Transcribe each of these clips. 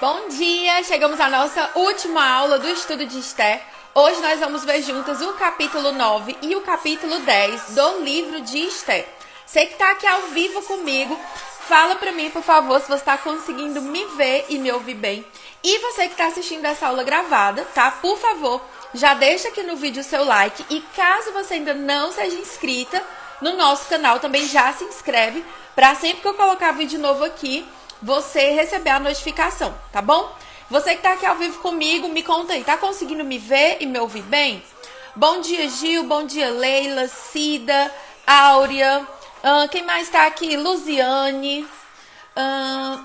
Bom dia! Chegamos à nossa última aula do estudo de Esther. Hoje nós vamos ver juntas o capítulo 9 e o capítulo 10 do livro de Esther. Você que está aqui ao vivo comigo, fala para mim, por favor, se você está conseguindo me ver e me ouvir bem. E você que está assistindo essa aula gravada, tá? Por favor, já deixa aqui no vídeo o seu like. E caso você ainda não seja inscrita no nosso canal, também já se inscreve para sempre que eu colocar vídeo novo aqui, você receber a notificação, tá bom? Você que tá aqui ao vivo comigo, me conta aí, tá conseguindo me ver e me ouvir bem? Bom dia, Gil, bom dia, Leila, Cida, Áurea, quem mais tá aqui? Luziane,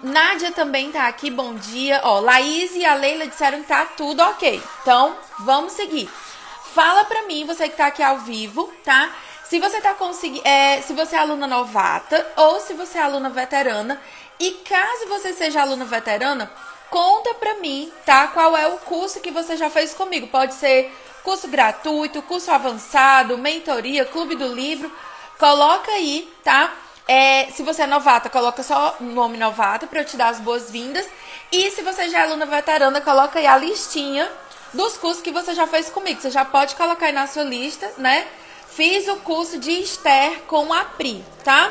Nádia também tá aqui, bom dia. Ó, Laís e a Leila disseram que tá tudo ok, então vamos seguir. Fala pra mim, você que tá aqui ao vivo, tá? Se você tá conseguindo, se você é aluna novata ou se você é aluna veterana. E caso você seja aluna veterana, conta pra mim, tá? Qual é o curso que você já fez comigo. Pode ser curso gratuito, curso avançado, mentoria, clube do livro. Coloca aí, tá? Se você é novata, coloca só o nome novata pra eu te dar as boas-vindas. E se você já é aluna veterana, coloca aí a listinha dos cursos que você já fez comigo. Você já pode colocar aí na sua lista, né? Fiz o curso de Esther com a Pri, tá?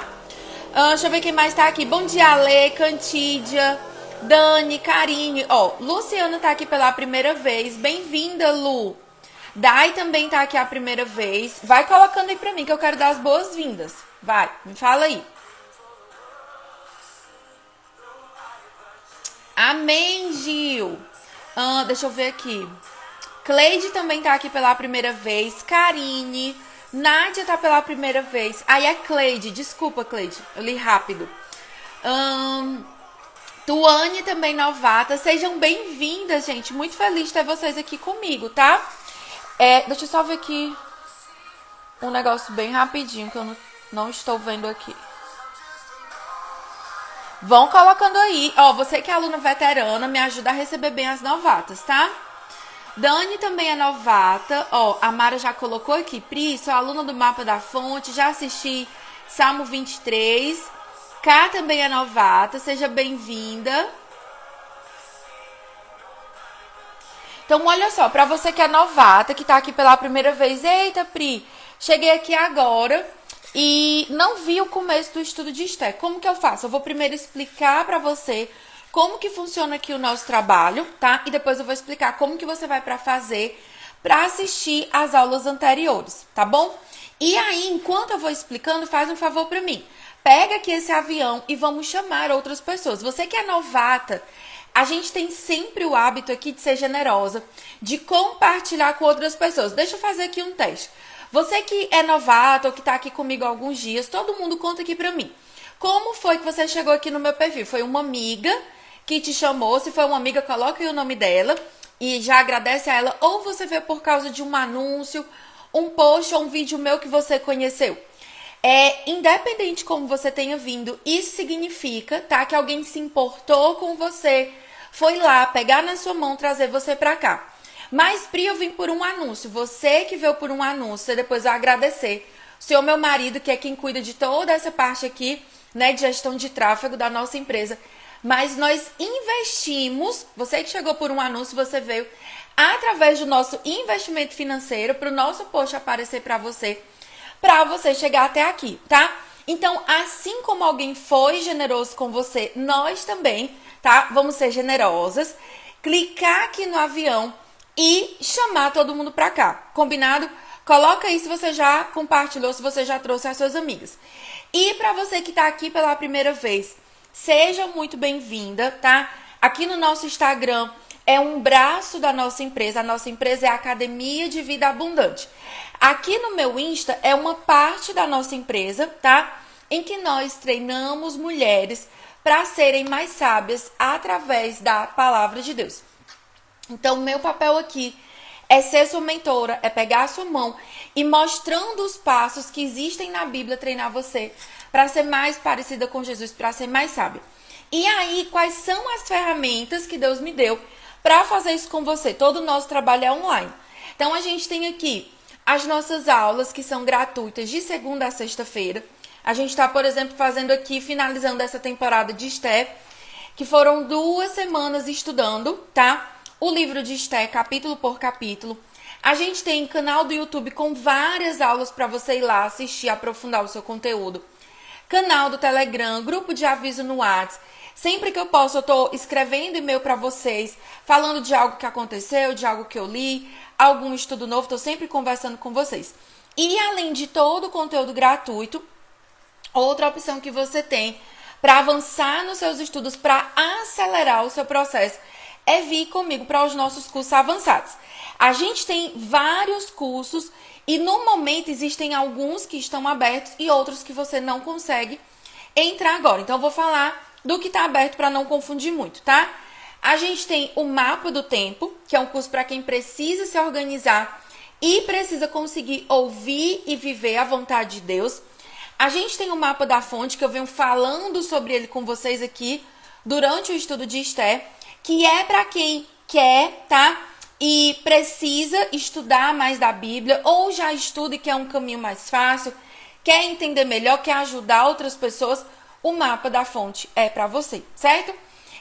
Deixa eu ver quem mais tá aqui. Bom dia, Ale, Cantídia, Dani, Karine. Ó, Luciana tá aqui pela primeira vez. Bem-vinda, Lu. Dai também tá aqui a primeira vez. Vai colocando aí pra mim que eu quero dar as boas-vindas. Vai, me fala aí. Amém, Gil. Deixa eu ver aqui. Cleide também tá aqui pela primeira vez. Karine. Nádia tá pela primeira vez. Aí é Cleide, desculpa, Cleide, eu li rápido. Tuane também novata. Sejam bem-vindas, gente. Muito feliz de ter vocês aqui comigo, tá? Deixa eu só ver aqui um negócio bem rapidinho que eu não estou vendo aqui. Vão colocando aí. Ó, você que é aluna veterana, me ajuda a receber bem as novatas, tá? Dani também é novata. Ó, a Mara já colocou aqui. Pri, sou aluna do Mapa da Fonte, já assisti Salmo 23. Cá também é novata, seja bem-vinda. Então, olha só, pra você que é novata, que tá aqui pela primeira vez. Eita, Pri, cheguei aqui agora e não vi o começo do estudo de Esther. Como que eu faço? Eu vou primeiro explicar pra você como que funciona aqui o nosso trabalho, tá? E depois eu vou explicar como que você vai fazer para assistir às aulas anteriores, tá bom? E aí, enquanto eu vou explicando, faz um favor para mim. Pega aqui esse avião e vamos chamar outras pessoas. Você que é novata, a gente tem sempre o hábito aqui de ser generosa, de compartilhar com outras pessoas. Deixa eu fazer aqui um teste. Você que é novata ou que tá aqui comigo há alguns dias, todo mundo conta aqui para mim. Como foi que você chegou aqui no meu perfil? Foi uma amiga que te chamou? Se foi uma amiga, coloca aí o nome dela e já agradece a ela. Ou você veio por causa de um anúncio, um post ou um vídeo meu que você conheceu. Independente como você tenha vindo, isso significa, tá, que alguém se importou com você, foi lá pegar na sua mão, trazer você pra cá. Mas, Pri, eu vim por um anúncio. Você que veio por um anúncio, depois eu agradecer. O senhor, meu marido, que é quem cuida de toda essa parte aqui, né, de gestão de tráfego da nossa empresa. Mas nós investimos, você que chegou por um anúncio, você veio através do nosso investimento financeiro para o nosso post aparecer para você chegar até aqui, tá? Então, assim como alguém foi generoso com você, nós também, tá? Vamos ser generosas, clicar aqui no avião e chamar todo mundo para cá, combinado? Coloca aí se você já compartilhou, se você já trouxe as suas amigas. E para você que tá aqui pela primeira vez, seja muito bem-vinda, tá? Aqui no nosso Instagram é um braço da nossa empresa. A nossa empresa é a Academia de Vida Abundante. Aqui no meu Insta é uma parte da nossa empresa, tá? Em que nós treinamos mulheres para serem mais sábias através da palavra de Deus. Então, meu papel aqui é ser sua mentora, é pegar a sua mão e mostrando os passos que existem na Bíblia, treinar você para ser mais parecida com Jesus, para ser mais sábia. E aí, quais são as ferramentas que Deus me deu para fazer isso com você? Todo o nosso trabalho é online. Então, a gente tem aqui as nossas aulas, que são gratuitas, de segunda a sexta-feira. A gente está, por exemplo, fazendo aqui, finalizando essa temporada de Esther, que foram 2 semanas estudando, tá? O livro de Esther, capítulo por capítulo. A gente tem canal do YouTube com várias aulas para você ir lá assistir, aprofundar o seu conteúdo. Canal do Telegram, grupo de aviso no WhatsApp. Sempre que eu posso, eu tô escrevendo e-mail para vocês, falando de algo que aconteceu, de algo que eu li, algum estudo novo, tô sempre conversando com vocês. E além de todo o conteúdo gratuito, outra opção que você tem para avançar nos seus estudos, para acelerar o seu processo, é vir comigo para os nossos cursos avançados. A gente tem vários cursos e no momento existem alguns que estão abertos e outros que você não consegue entrar agora. Então eu vou falar do que está aberto para não confundir muito, tá? A gente tem o Mapa do Tempo, que é um curso para quem precisa se organizar e precisa conseguir ouvir e viver a vontade de Deus. A gente tem o Mapa da Fonte, que eu venho falando sobre ele com vocês aqui durante o estudo de Esther, que é para quem quer, tá? E precisa estudar mais da Bíblia, ou já estuda e quer um caminho mais fácil, quer entender melhor, quer ajudar outras pessoas, o Mapa da Fonte é para você, certo?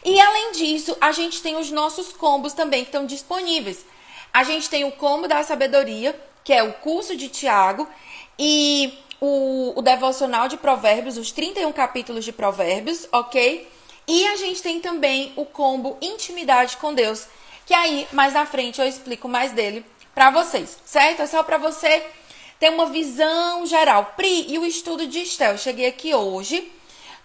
E além disso, a gente tem os nossos combos também que estão disponíveis. A gente tem o Combo da Sabedoria, que é o curso de Tiago, e o devocional de Provérbios, os 31 capítulos de Provérbios, ok? E a gente tem também o combo Intimidade com Deus, que aí, mais na frente, eu explico mais dele para vocês, certo? É só para você ter uma visão geral. Pri, e o estudo de Esther? Eu cheguei aqui hoje,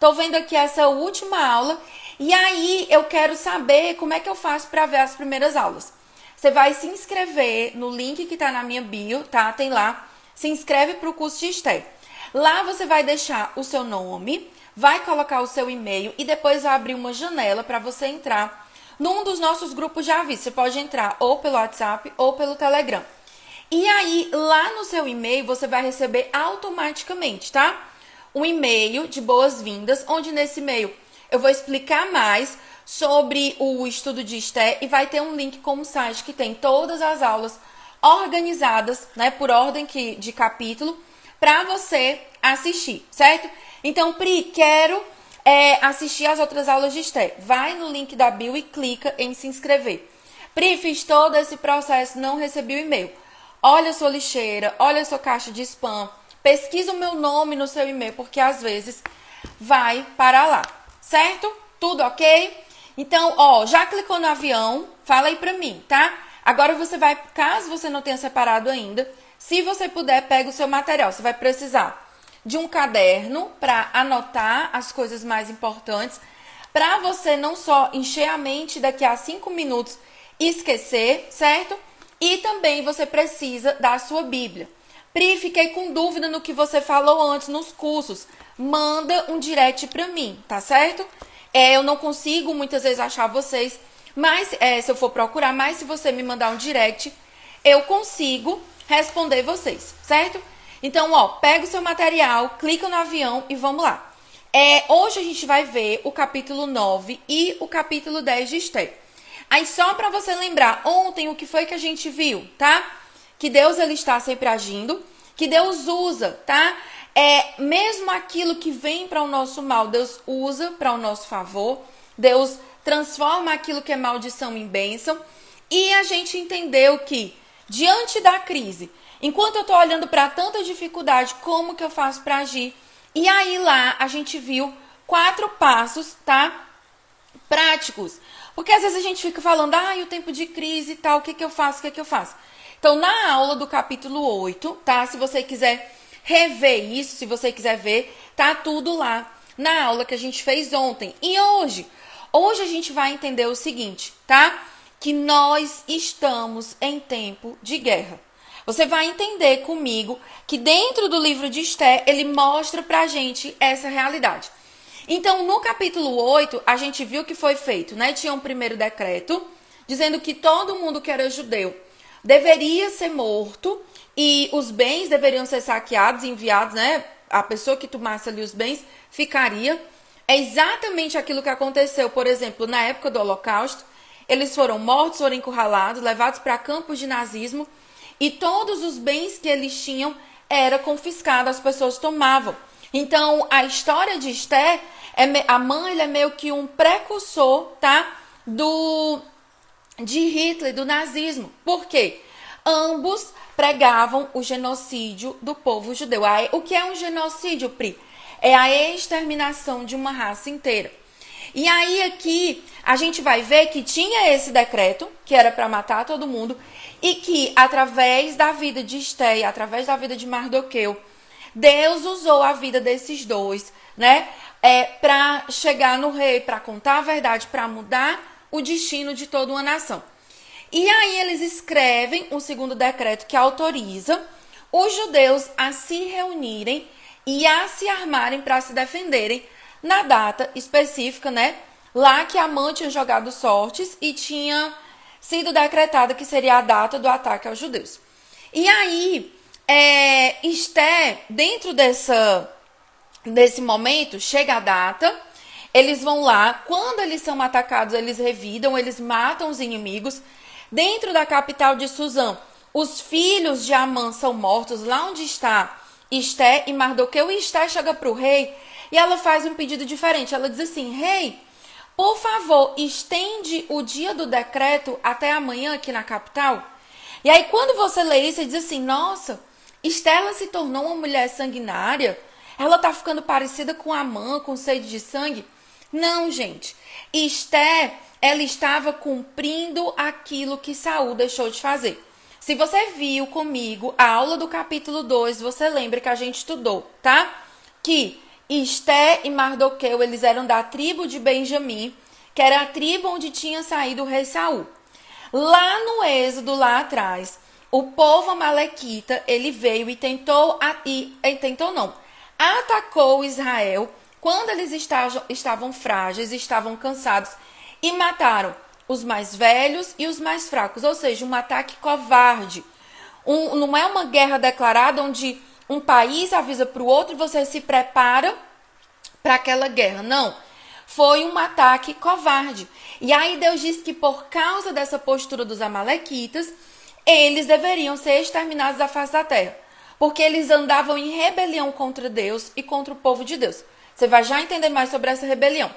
tô vendo aqui essa última aula, e aí eu quero saber como é que eu faço para ver as primeiras aulas. Você vai se inscrever no link que tá na minha bio, tá? Tem lá, se inscreve para o curso de Esther. Lá você vai deixar o seu nome, vai colocar o seu e-mail e depois vai abrir uma janela para você entrar num dos nossos grupos de aviso. Você pode entrar ou pelo WhatsApp ou pelo Telegram. E aí, lá no seu e-mail, você vai receber automaticamente, tá? Um e-mail de boas-vindas, onde nesse e-mail eu vou explicar mais sobre o estudo de Esther e vai ter um link com um site que tem todas as aulas organizadas, né, por ordem de capítulo, para você assistir, certo? Então, Pri, quero assistir as outras aulas de Esther. Vai no link da bio e clica em se inscrever. Pri, fiz todo esse processo, não recebi o e-mail. Olha a sua lixeira, olha a sua caixa de spam, pesquisa o meu nome no seu e-mail, porque às vezes vai para lá, certo? Tudo ok? Então, ó, já clicou no avião? Fala aí pra mim, tá? Agora você vai, caso você não tenha separado ainda, se você puder, pega o seu material. Você vai precisar de um caderno para anotar as coisas mais importantes, para você não só encher a mente daqui a 5 minutos e esquecer, certo? E também você precisa da sua Bíblia. Pri, fiquei com dúvida no que você falou antes nos cursos. Manda um direct para mim, tá certo? Eu não consigo muitas vezes achar vocês, mas se eu for procurar, mas se você me mandar um direct, eu consigo responder vocês, certo? Então, ó, pega o seu material, clica no avião e vamos lá. Hoje a gente vai ver o capítulo 9 e o capítulo 10 de Esther. Aí só para você lembrar, ontem o que foi que a gente viu, tá? Que Deus ele está sempre agindo, que Deus usa, tá? Mesmo aquilo que vem para o nosso mal, Deus usa para o nosso favor. Deus transforma aquilo que é maldição em bênção. E a gente entendeu que, diante da crise, enquanto eu estou olhando para tanta dificuldade, como que eu faço para agir? E aí lá a gente viu 4 passos, tá? Práticos. Porque às vezes a gente fica falando, o tempo de crise e tal, o que eu faço, o que eu faço? Então, na aula do capítulo 8, tá? Se você quiser rever isso, se você quiser ver, tá tudo lá na aula que a gente fez ontem. E hoje a gente vai entender o seguinte, tá? Que nós estamos em tempo de guerra. Você vai entender comigo que dentro do livro de Esther, ele mostra pra gente essa realidade. Então, no capítulo 8, a gente viu que foi feito, né? Tinha um primeiro decreto, dizendo que todo mundo que era judeu deveria ser morto e os bens deveriam ser saqueados, enviados, né? A pessoa que tomasse ali os bens ficaria. É exatamente aquilo que aconteceu, por exemplo, na época do Holocausto. Eles foram mortos, foram encurralados, levados para campos de nazismo e todos os bens que eles tinham era confiscado, as pessoas tomavam. Então, a história de Esther Amã, ele é meio que um precursor, tá? De Hitler, do nazismo. Por quê? Ambos pregavam o genocídio do povo judeu. O que é um genocídio, Pri? É a exterminação de uma raça inteira. E aí aqui a gente vai ver que tinha esse decreto, que era para matar todo mundo, e que através da vida de Esté e através da vida de Mardoqueu, Deus usou a vida desses dois, né, para chegar no rei, para contar a verdade, para mudar o destino de toda uma nação. E aí eles escrevem um segundo decreto que autoriza os judeus a se reunirem e a se armarem para se defenderem na data específica, né? Lá que Amã tinha jogado sortes e tinha sido decretada que seria a data do ataque aos judeus. E aí, Esté, dentro desse momento, chega a data, eles vão lá, quando eles são atacados, eles revidam, eles matam os inimigos. Dentro da capital de Suzã, os filhos de Amã são mortos, lá onde está Esté e Mardoqueu, e Esté chega para o rei e ela faz um pedido diferente. Ela diz assim: rei, por favor, estende o dia do decreto até amanhã aqui na capital. E aí quando você lê isso, você diz assim: nossa, Esté se tornou uma mulher sanguinária? Ela tá ficando parecida com Amã, com sede de sangue? Não, gente. Esté, ela estava cumprindo aquilo que Saul deixou de fazer. Se você viu comigo a aula do capítulo 2, você lembra que a gente estudou, tá? Que Esté e Mardoqueu, eles eram da tribo de Benjamim, que era a tribo onde tinha saído o rei Saul. Lá no Êxodo, lá atrás, o povo amalequita, ele veio e atacou Israel quando eles estavam frágeis, estavam cansados, e mataram os mais velhos e os mais fracos, ou seja, um ataque covarde. Não é uma guerra declarada onde um país avisa para o outro e você se prepara para aquela guerra. Não, foi um ataque covarde. E aí Deus diz que por causa dessa postura dos amalequitas, eles deveriam ser exterminados da face da terra, porque eles andavam em rebelião contra Deus e contra o povo de Deus. Você vai já entender mais sobre essa rebelião.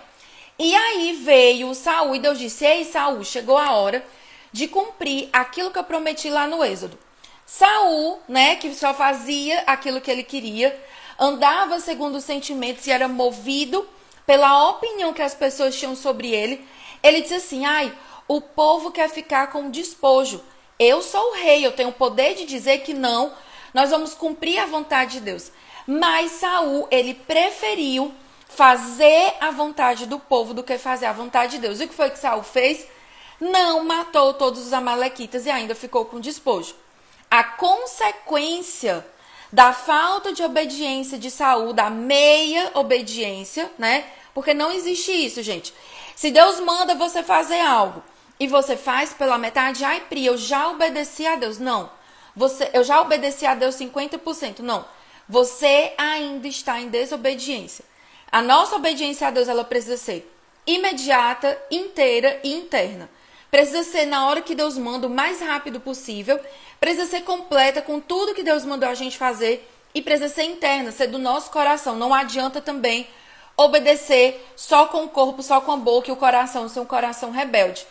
E aí veio Saul e Deus disse: ei, Saul, chegou a hora de cumprir aquilo que eu prometi lá no Êxodo. Saul, né, que só fazia aquilo que ele queria, andava segundo os sentimentos e era movido pela opinião que as pessoas tinham sobre ele. Ele disse assim: ai, o povo quer ficar com despojo. Eu sou o rei, eu tenho o poder de dizer que não, nós vamos cumprir a vontade de Deus. Mas Saul, ele preferiu fazer a vontade do povo do que fazer a vontade de Deus. E o que foi que Saul fez? Não matou todos os amalequitas e ainda ficou com despojo. A consequência da falta de obediência de Saul, da meia obediência, né? Porque não existe isso, gente. Se Deus manda você fazer algo e você faz pela metade, ai, Pri, eu já obedeci a Deus. Não. Eu já obedeci a Deus 50%. Não. Você ainda está em desobediência. A nossa obediência a Deus, ela precisa ser imediata, inteira e interna. Precisa ser na hora que Deus manda, o mais rápido possível. Precisa ser completa com tudo que Deus mandou a gente fazer. E precisa ser interna, ser do nosso coração. Não adianta também obedecer só com o corpo, só com a boca e o coração ser um coração rebelde.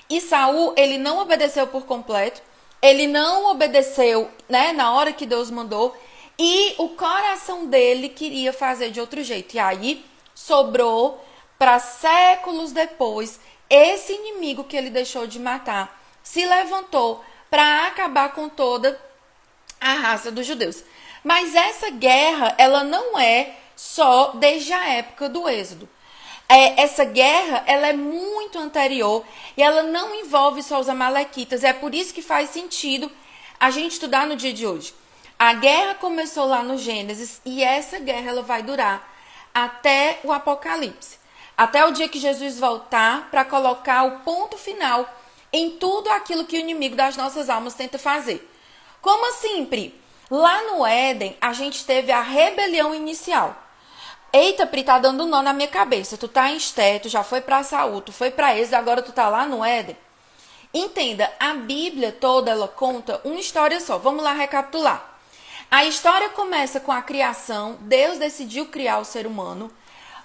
E Saul, ele não obedeceu por completo. Ele não obedeceu, né, na hora que Deus mandou. E o coração dele queria fazer de outro jeito. E aí sobrou para séculos depois, esse inimigo que ele deixou de matar se levantou para acabar com toda a raça dos judeus. Mas essa guerra, ela não é só desde a época do Êxodo. Essa guerra, ela é muito anterior e ela não envolve só os amalequitas. É por isso que faz sentido a gente estudar no dia de hoje. A guerra começou lá no Gênesis e essa guerra ela vai durar até o Apocalipse. Até o dia que Jesus voltar para colocar o ponto final em tudo aquilo que o inimigo das nossas almas tenta fazer. Como assim, Pri? Lá no Éden, a gente teve a rebelião inicial. Eita, Pri, tá dando nó na minha cabeça. Tu tá em Esté, tu já foi pra Saul, tu foi pra Êxodo, agora tu tá lá no Éden. Entenda, a Bíblia toda, ela conta uma história só. Vamos lá recapitular. A história começa com a criação. Deus decidiu criar o ser humano.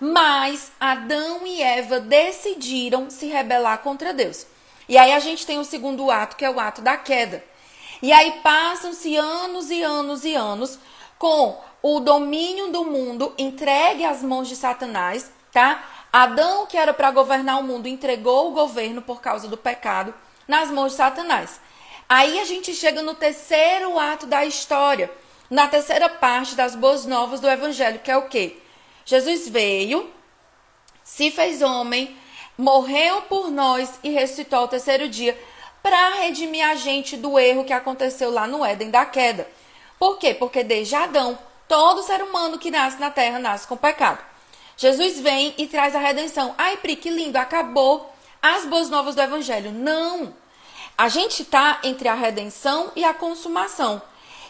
Mas Adão e Eva decidiram se rebelar contra Deus. E aí a gente tem o segundo ato, que é o ato da queda. E aí passam-se anos e anos e anos com o domínio do mundo entregue às mãos de Satanás, tá? Adão, que era para governar o mundo, entregou o governo por causa do pecado nas mãos de Satanás. Aí a gente chega no terceiro ato da história, na terceira parte das boas novas do evangelho, que é o quê? Jesus veio, se fez homem, morreu por nós e ressuscitou ao terceiro dia para redimir a gente do erro que aconteceu lá no Éden da queda. Por quê? Porque desde Adão, todo ser humano que nasce na terra nasce com pecado. Jesus vem e traz a redenção. Ai, Pri, que lindo, acabou as boas novas do evangelho. Não! A gente está entre a redenção e a consumação.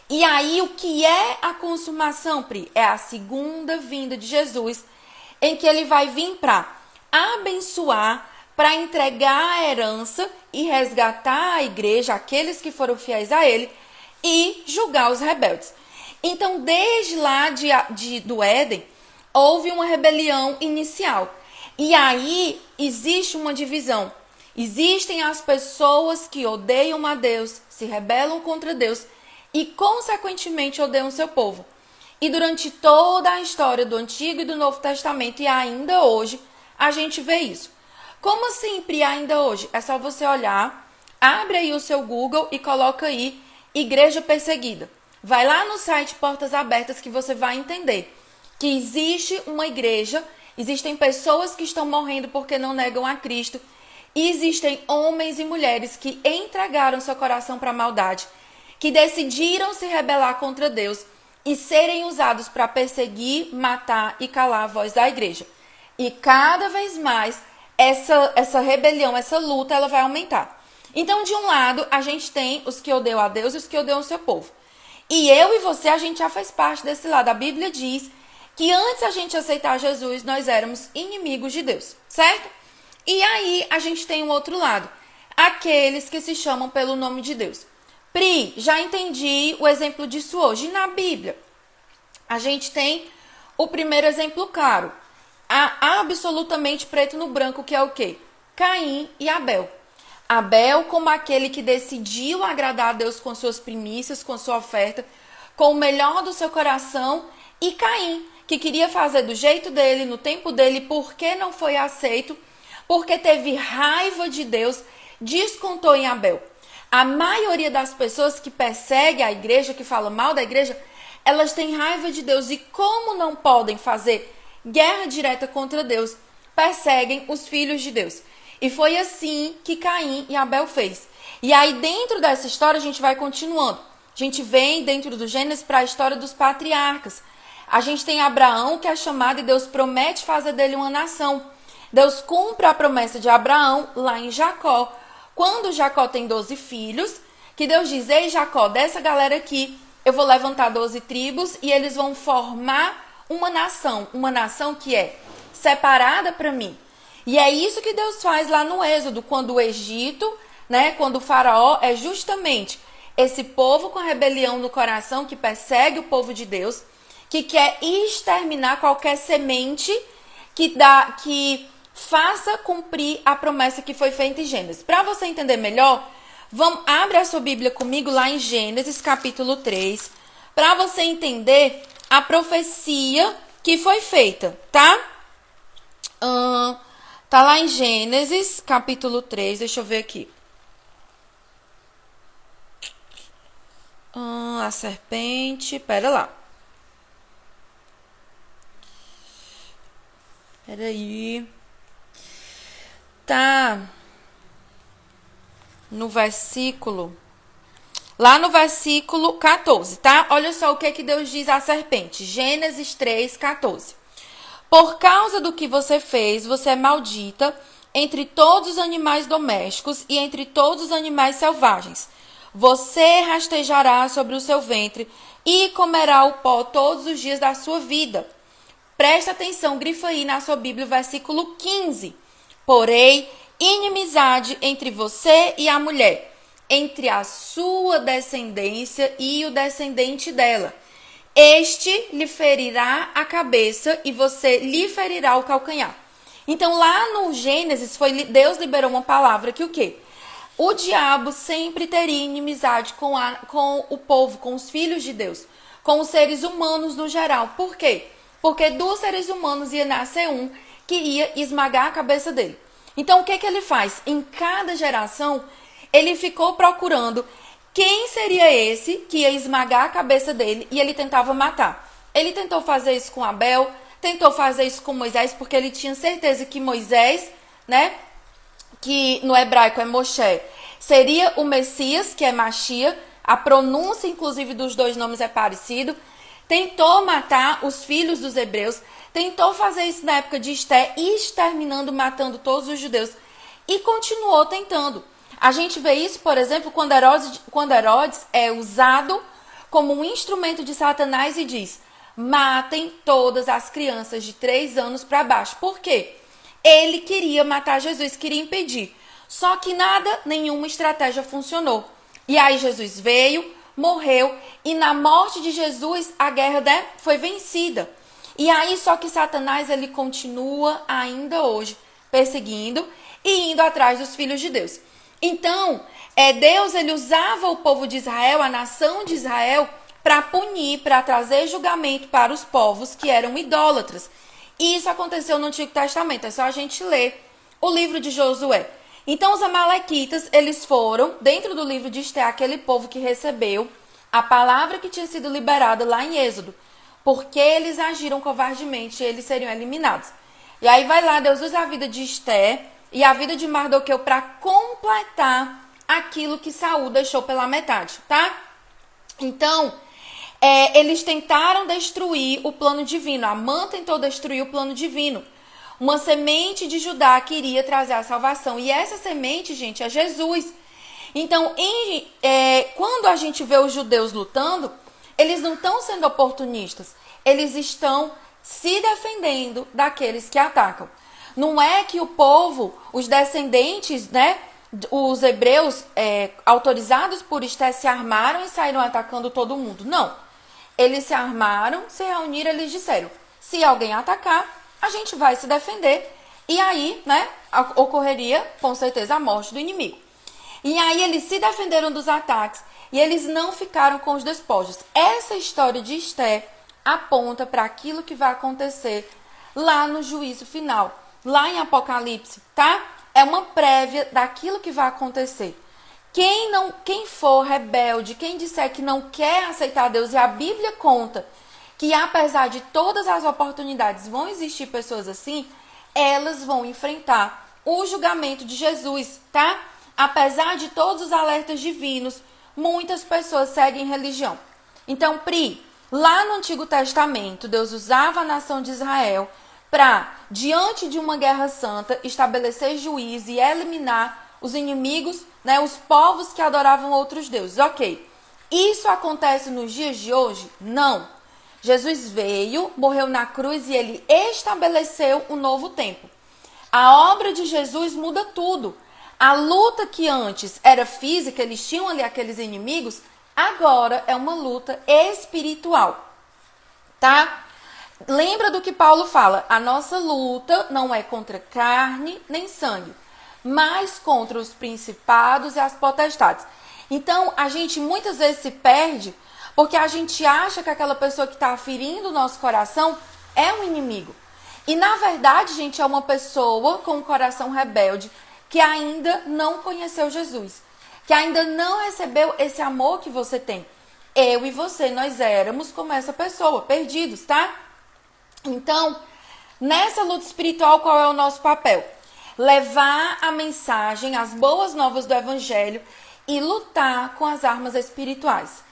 E aí, o que é a consumação, Pri? É a segunda vinda de Jesus, em que ele vai vir para abençoar, para entregar a herança e resgatar a igreja, aqueles que foram fiéis a ele, e julgar os rebeldes. Então, desde lá do Éden, houve uma rebelião inicial. E aí, existe uma divisão. Existem as pessoas que odeiam a Deus, se rebelam contra Deus e, consequentemente, odeiam seu povo. E durante toda a história do Antigo e do Novo Testamento, e ainda hoje, a gente vê isso. Como sempre, ainda hoje? É só você olhar, abre aí o seu Google e coloca aí Igreja Perseguida. Vai lá no site Portas Abertas que você vai entender que existe uma igreja, existem pessoas que estão morrendo porque não negam a Cristo, e existem homens e mulheres que entregaram seu coração para a maldade, que decidiram se rebelar contra Deus e serem usados para perseguir, matar e calar a voz da igreja. E cada vez mais essa rebelião, essa luta, ela vai aumentar. Então, de um lado, a gente tem os que odeiam a Deus e os que odeiam o seu povo. E eu e você, a gente já faz parte desse lado. A Bíblia diz que antes a gente aceitar Jesus, nós éramos inimigos de Deus, certo? E aí, a gente tem um outro lado. Aqueles que se chamam pelo nome de Deus. Pri, já entendi o exemplo disso hoje. Na Bíblia, a gente tem o primeiro exemplo claro. Absolutamente preto no branco, que é o quê? Caim e Abel. Abel como aquele que decidiu agradar a Deus com suas primícias, com sua oferta, com o melhor do seu coração. E Caim, que queria fazer do jeito dele, no tempo dele, porque não foi aceito, porque teve raiva de Deus, descontou em Abel. A maioria das pessoas que perseguem a igreja, que falam mal da igreja, elas têm raiva de Deus. E como não podem fazer guerra direta contra Deus, perseguem os filhos de Deus. E foi assim que Caim e Abel fez. E aí dentro dessa história a gente vai continuando. A gente vem dentro do Gênesis para a história dos patriarcas. A gente tem Abraão, que é chamado, e Deus promete fazer dele uma nação. Deus cumpre a promessa de Abraão lá em Jacó. Quando Jacó tem 12 filhos, que Deus diz: ei Jacó, dessa galera aqui, eu vou levantar 12 tribos e eles vão formar uma nação que é separada para mim. E é isso que Deus faz lá no Êxodo, quando o Egito, quando o faraó é justamente esse povo com rebelião no coração, que persegue o povo de Deus, que quer exterminar qualquer semente que faça cumprir a promessa que foi feita em Gênesis. Para você entender melhor, abre a sua Bíblia comigo lá em Gênesis capítulo 3, para você entender a profecia que foi feita, tá? Tá lá em Gênesis capítulo 3, deixa eu ver aqui. A serpente, pera lá. Peraí. Tá no versículo... Lá no versículo 14, tá? Olha só o que Deus diz à serpente. Gênesis 3, 14. Por causa do que você fez, você é maldita entre todos os animais domésticos e entre todos os animais selvagens. Você rastejará sobre o seu ventre e comerá o pó todos os dias da sua vida. Presta atenção, grifa aí na sua Bíblia o versículo 15. Porém, inimizade entre você e a mulher, entre a sua descendência e o descendente dela. este lhe ferirá a cabeça e você lhe ferirá o calcanhar. Então lá no Gênesis, Deus liberou uma palavra que o quê? O diabo sempre teria inimizade com o povo, com os filhos de Deus, com os seres humanos no geral. Por quê? Porque dos seres humanos ia nascer um que ia esmagar a cabeça dele. Então o que ele faz? Em cada geração, ele ficou procurando quem seria esse que ia esmagar a cabeça dele e ele tentava matar. Ele tentou fazer isso com Abel, tentou fazer isso com Moisés, porque ele tinha certeza que Moisés, né, que no hebraico é Moshe, seria o Messias, que é Machia. A pronúncia, inclusive, dos dois nomes é parecido. Tentou matar os filhos dos hebreus, tentou fazer isso na época de Esté, exterminando, matando todos os judeus, e continuou tentando. A gente vê isso, por exemplo, quando Herodes é usado como um instrumento de Satanás e diz: matem todas as crianças de 3 anos para baixo. Por quê? Ele queria matar Jesus, queria impedir. Só que nenhuma estratégia funcionou. E aí Jesus veio, morreu, e na morte de Jesus a guerra, né, foi vencida. E aí só que Satanás ele continua ainda hoje perseguindo e indo atrás dos filhos de Deus. Então, Deus ele usava o povo de Israel, a nação de Israel, para punir, para trazer julgamento para os povos que eram idólatras. E isso aconteceu no Antigo Testamento, é só a gente ler o livro de Josué. Então, os amalequitas, eles foram, dentro do livro de Esté, aquele povo que recebeu a palavra que tinha sido liberada lá em Êxodo, porque eles agiram covardemente, eles seriam eliminados. E aí vai lá, Deus usa a vida de Esté e a vida de Mardoqueu para completar aquilo que Saul deixou pela metade, tá? Então, eles tentaram destruir o plano divino. Amã tentou destruir o plano divino. Uma semente de Judá que iria trazer a salvação. E essa semente, gente, é Jesus. Então, quando a gente vê os judeus lutando, eles não estão sendo oportunistas. Eles estão se defendendo daqueles que atacam. Não é que o povo, os descendentes, né, os hebreus autorizados por Esté se armaram e saíram atacando todo mundo. Não. Eles se armaram, se reuniram, eles disseram: se alguém atacar, a gente vai se defender. E aí, né, ocorreria com certeza a morte do inimigo. E aí eles se defenderam dos ataques e eles não ficaram com os despojos. Essa história de Esté aponta para aquilo que vai acontecer lá no juízo final, lá em Apocalipse, tá? É uma prévia daquilo que vai acontecer. Quem for rebelde, quem disser que não quer aceitar Deus, e a Bíblia conta que apesar de todas as oportunidades vão existir pessoas assim, elas vão enfrentar o julgamento de Jesus, tá? Apesar de todos os alertas divinos, muitas pessoas seguem religião. Então, Pri, lá no Antigo Testamento, Deus usava a nação de Israel para, diante de uma guerra santa, estabelecer juízo e eliminar os inimigos, né, os povos que adoravam outros deuses. Ok, isso acontece nos dias de hoje? Não. Jesus veio, morreu na cruz e ele estabeleceu um novo tempo. A obra de Jesus muda tudo. A luta que antes era física, eles tinham ali aqueles inimigos, agora é uma luta espiritual, tá? Lembra do que Paulo fala: a nossa luta não é contra carne nem sangue, mas contra os principados e as potestades. Então, a gente muitas vezes se perde porque a gente acha que aquela pessoa que está ferindo o nosso coração é um inimigo. E, na verdade, gente, é uma pessoa com um coração rebelde que ainda não conheceu Jesus, que ainda não recebeu esse amor que você tem. Eu e você, nós éramos como essa pessoa, perdidos, tá? Então, nessa luta espiritual, qual é o nosso papel? Levar a mensagem, as boas novas do Evangelho e lutar com as armas espirituais.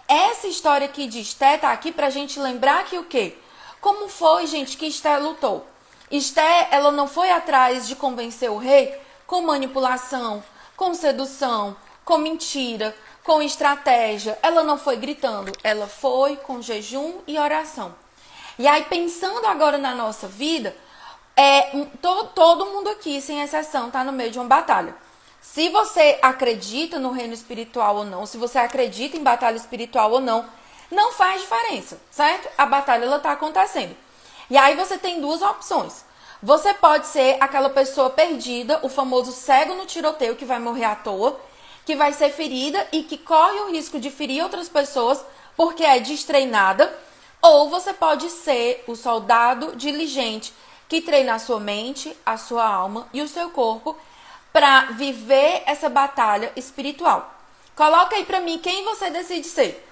Essa história aqui de Esté tá aqui pra gente lembrar que o quê? Como foi, gente, que Esté lutou? Esté, ela não foi atrás de convencer o rei com manipulação, com sedução, com mentira, com estratégia. Ela não foi gritando, ela foi com jejum e oração. E aí, pensando agora na nossa vida, todo mundo aqui, sem exceção, está no meio de uma batalha. Se você acredita no reino espiritual ou não, se você acredita em batalha espiritual ou não, Não faz diferença, certo? A batalha ela tá acontecendo. E aí você tem duas opções. Você pode ser aquela pessoa perdida, o famoso cego no tiroteio que vai morrer à toa, que vai ser ferida e que corre o risco de ferir outras pessoas porque é destreinada. Ou você pode ser o soldado diligente que treina a sua mente, a sua alma e o seu corpo para viver essa batalha espiritual. Coloca aí para mim quem você decide ser.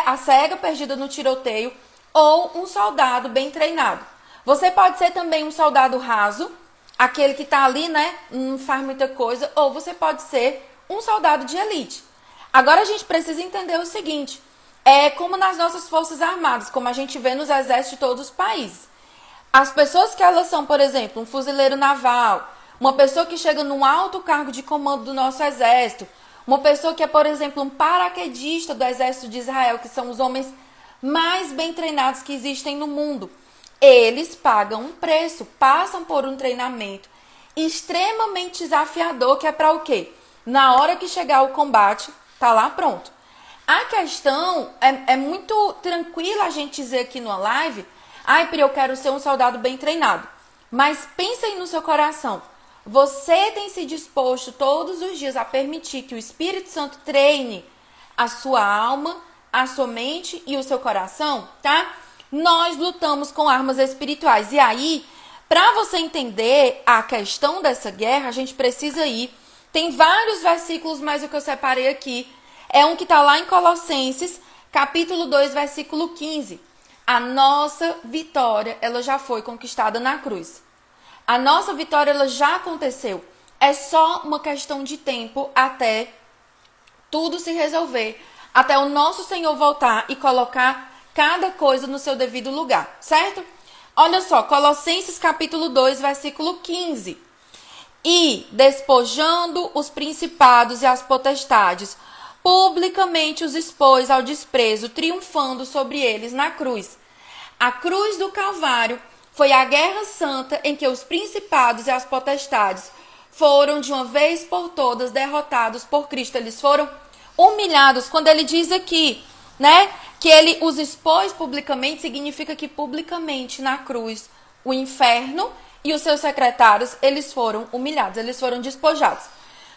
A cega perdida no tiroteio ou um soldado bem treinado. Você pode ser também um soldado raso, aquele que tá ali, né, não faz muita coisa, ou você pode ser um soldado de elite. Agora a gente precisa entender o seguinte, é como nas nossas forças armadas, como a gente vê nos exércitos de todos os países. As pessoas que elas são, por exemplo, um fuzileiro naval, uma pessoa que chega num alto cargo de comando do nosso exército, uma pessoa que é, por exemplo, um paraquedista do exército de Israel, que são os homens mais bem treinados que existem no mundo. Eles pagam um preço, passam por um treinamento extremamente desafiador, que é para o quê? Na hora que chegar o combate, tá lá pronto. A questão é muito tranquila a gente dizer aqui numa live, ai, Pri, eu quero ser um soldado bem treinado. Mas pensa aí no seu coração. Você tem se disposto todos os dias a permitir que o Espírito Santo treine a sua alma, a sua mente e o seu coração, tá? Nós lutamos com armas espirituais. E aí, para você entender a questão dessa guerra, a gente precisa ir. Tem vários versículos, mas o que eu separei aqui é um que está lá em Colossenses, capítulo 2, versículo 15. A nossa vitória, ela já foi conquistada na cruz. A nossa vitória, ela já aconteceu. É só uma questão de tempo até tudo se resolver, até o nosso Senhor voltar e colocar cada coisa no seu devido lugar, certo? Olha só, Colossenses capítulo 2, versículo 15. E, despojando os principados e as potestades, publicamente os expôs ao desprezo, triunfando sobre eles na cruz. A cruz do Calvário foi a guerra santa em que os principados e as potestades foram de uma vez por todas derrotados por Cristo. Eles foram humilhados. Quando ele diz aqui, né, que ele os expôs publicamente, significa que publicamente na cruz o inferno e os seus secretários, eles foram humilhados, eles foram despojados.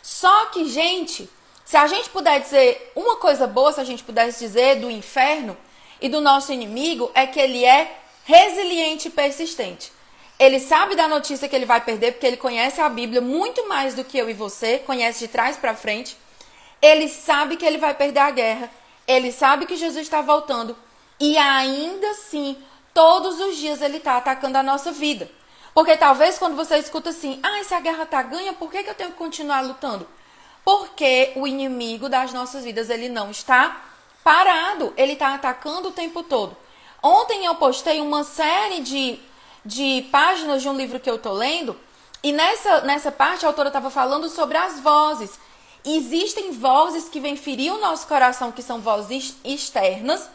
Só que, gente, se a gente puder dizer uma coisa boa, se a gente pudesse dizer do inferno e do nosso inimigo, é que ele é resiliente e persistente. Ele sabe da notícia que ele vai perder, porque ele conhece a Bíblia muito mais do que eu e você, conhece de trás para frente. Ele sabe que ele vai perder a guerra, ele sabe que Jesus está voltando, e ainda assim, todos os dias ele está atacando a nossa vida. Porque talvez quando você escuta assim, se a guerra está ganha, por que eu tenho que continuar lutando? Porque o inimigo das nossas vidas, ele não está parado, ele está atacando o tempo todo. Ontem eu postei uma série de páginas de um livro que eu tô lendo, e nessa parte a autora estava falando sobre as vozes. Existem vozes que vêm ferir o nosso coração, que são vozes externas,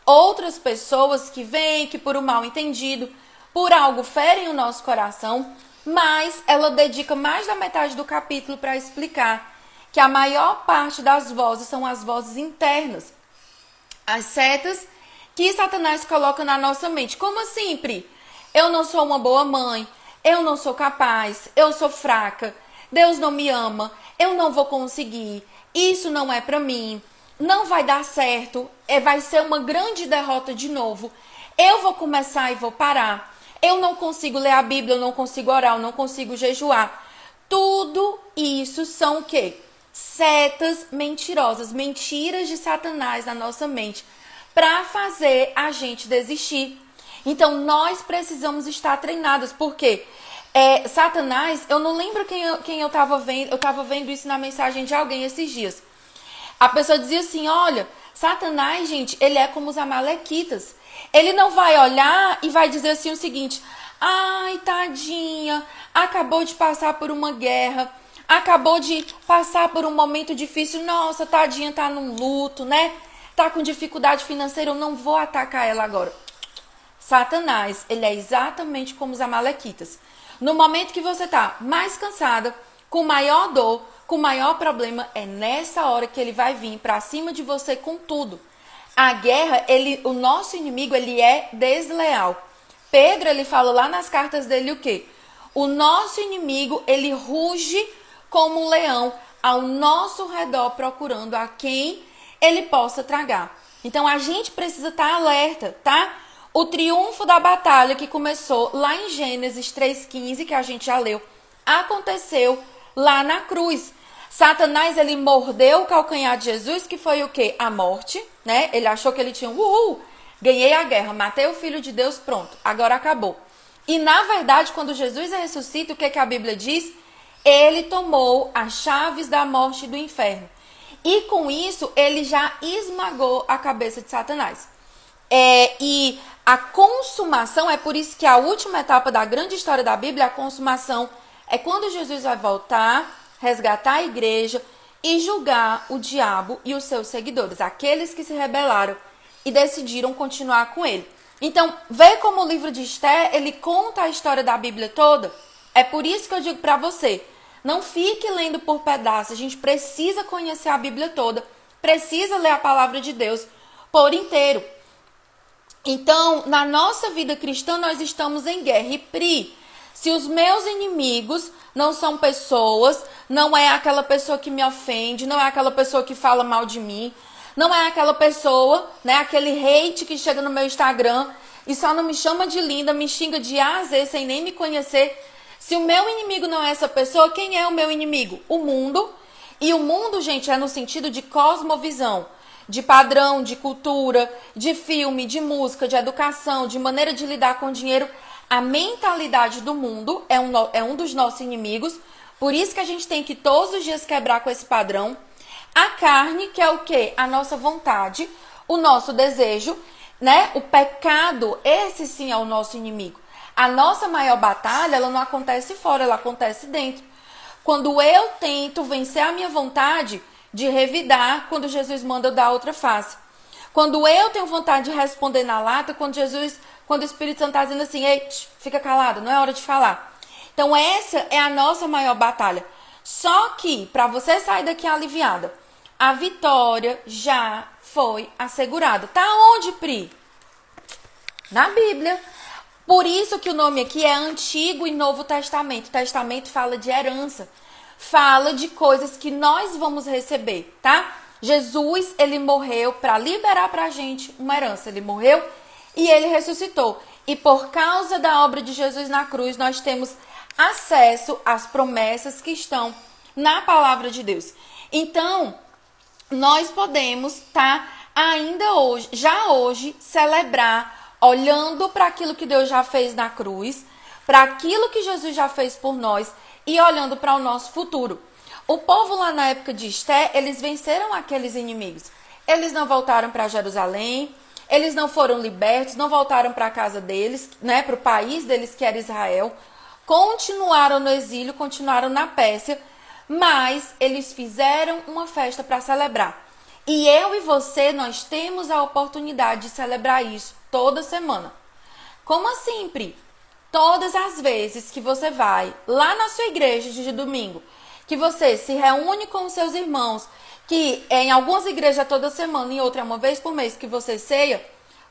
outras pessoas que vêm, que por um mal entendido, por algo ferem o nosso coração, mas ela dedica mais da metade do capítulo para explicar que a maior parte das vozes são as vozes internas, as setas que Satanás coloca na nossa mente. Como assim, Pri? Eu não sou uma boa mãe, eu não sou capaz, eu sou fraca, Deus não me ama, eu não vou conseguir, isso não é pra mim, não vai dar certo, vai ser uma grande derrota de novo, eu vou começar e vou parar, eu não consigo ler a Bíblia, eu não consigo orar, eu não consigo jejuar. Tudo isso são o quê? Setas mentirosas, mentiras de Satanás na nossa mente, para fazer a gente desistir. Então, nós precisamos estar treinados, porque Satanás, eu não lembro quem eu estava vendo isso na mensagem de alguém esses dias. A pessoa dizia assim, olha, Satanás, gente, ele é como os amalequitas. Ele não vai olhar e vai dizer assim o seguinte, ai, tadinha, acabou de passar por uma guerra, acabou de passar por um momento difícil, nossa, tadinha, tá num luto, né? Tá com dificuldade financeira, eu não vou atacar ela agora. Satanás, ele é exatamente como os amalequitas. No momento que você tá mais cansada, com maior dor, com maior problema, é nessa hora que ele vai vir pra cima de você com tudo. A guerra, o nosso inimigo, ele é desleal. Pedro, ele fala lá nas cartas dele o quê? O nosso inimigo, ele ruge como um leão ao nosso redor, procurando a quem ele possa tragar. Então, a gente precisa estar alerta, tá? O triunfo da batalha que começou lá em Gênesis 3,15, que a gente já leu, aconteceu lá na cruz. Satanás, ele mordeu o calcanhar de Jesus, que foi o quê? A morte, né? Ele achou que ele tinha, ganhei a guerra, matei o Filho de Deus, pronto, agora acabou. E, na verdade, quando Jesus ressuscita, o que a Bíblia diz? Ele tomou as chaves da morte e do inferno. E, com isso, ele já esmagou a cabeça de Satanás. E a consumação, é por isso que a última etapa da grande história da Bíblia, a consumação, é quando Jesus vai voltar, resgatar a igreja e julgar o diabo e os seus seguidores, aqueles que se rebelaram e decidiram continuar com ele. Então, vê como o livro de Esther, ele conta a história da Bíblia toda. É por isso que eu digo para você, não fique lendo por pedaços, a gente precisa conhecer a Bíblia toda, precisa ler a palavra de Deus por inteiro. Então, na nossa vida cristã, nós estamos em guerra. E Pri, se os meus inimigos não são pessoas, não é aquela pessoa que me ofende, não é aquela pessoa que fala mal de mim, não é aquela pessoa, né, aquele hate que chega no meu Instagram e só não me chama de linda, me xinga de A a Z sem nem me conhecer. Se o meu inimigo não é essa pessoa, quem é o meu inimigo? O mundo. E o mundo, gente, é no sentido de cosmovisão, de padrão, de cultura, de filme, de música, de educação, de maneira de lidar com o dinheiro. A mentalidade do mundo é um dos nossos inimigos. Por isso que a gente tem que todos os dias quebrar com esse padrão. A carne, que é o quê? A nossa vontade, o nosso desejo, né? O pecado, esse sim é o nosso inimigo. A nossa maior batalha, ela não acontece fora, ela acontece dentro. Quando eu tento vencer a minha vontade de revidar, quando Jesus manda eu dar outra face. Quando eu tenho vontade de responder na lata, quando o Espírito Santo está dizendo assim, ei, fica calado, não é hora de falar. Então essa é a nossa maior batalha. Só que, para você sair daqui aliviada, a vitória já foi assegurada. Tá onde, Pri? Na Bíblia. Por isso que o nome aqui é Antigo e Novo Testamento. O Testamento fala de herança. Fala de coisas que nós vamos receber, tá? Jesus, ele morreu para liberar pra gente uma herança. Ele morreu e ele ressuscitou. E por causa da obra de Jesus na cruz, nós temos acesso às promessas que estão na palavra de Deus. Então, nós podemos, tá, ainda hoje, já hoje, celebrar, olhando para aquilo que Deus já fez na cruz, para aquilo que Jesus já fez por nós e olhando para o nosso futuro. O povo lá na época de Esté, eles venceram aqueles inimigos. Eles não voltaram para Jerusalém, eles não foram libertos, não voltaram para a casa deles, né, para o país deles que era Israel. Continuaram no exílio, continuaram na Pérsia, mas eles fizeram uma festa para celebrar. E eu e você, nós temos a oportunidade de celebrar isso toda semana. Como assim, Pri? Todas as vezes que você vai lá na sua igreja de domingo, que você se reúne com os seus irmãos, que em algumas igrejas é toda semana, em outra é uma vez por mês que você ceia,